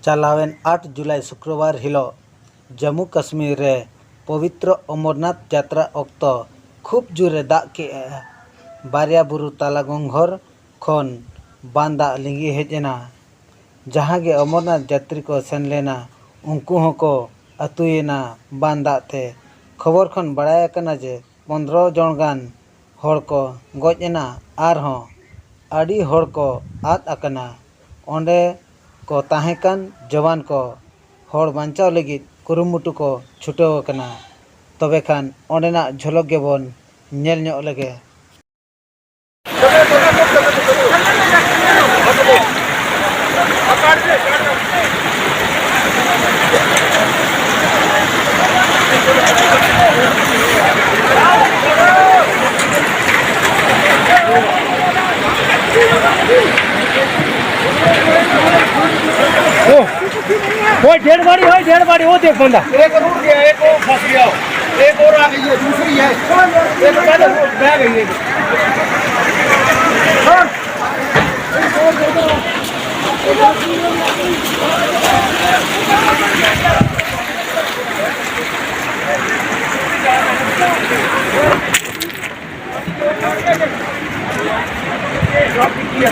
चलावेन 8 जुलाई शुक्रवार हिलो जम्मू कश्मीर रे पवित्र अमरनाथ यात्रा अक्तो खूब जोरे दाग के बारिया बुरु ताला गंघर खन बान दाग लिंगी हेजना जहाँ गे अमरनाथ यात्री को सेन लेना उनको होको अतुयेना बान दाग ते खबर खन बड़ाय कना जे 15 जन गान हर को गजना आर हों आड़ी हर को आद अकना ओंडे को ताहेकन जवान को हर बांचाव लगित कुरुमुटु को छुटाव कना तबे खान ओंडेना झलक गेबन नेल ᱧᱚᱜ लगे। वो डेढ़ गाड़ी वो देख बंदा एक रूट गया, एक और फंस गया, एक और आ गई है, दूसरी है, एक पहले बह गई है। ड्रॉप किया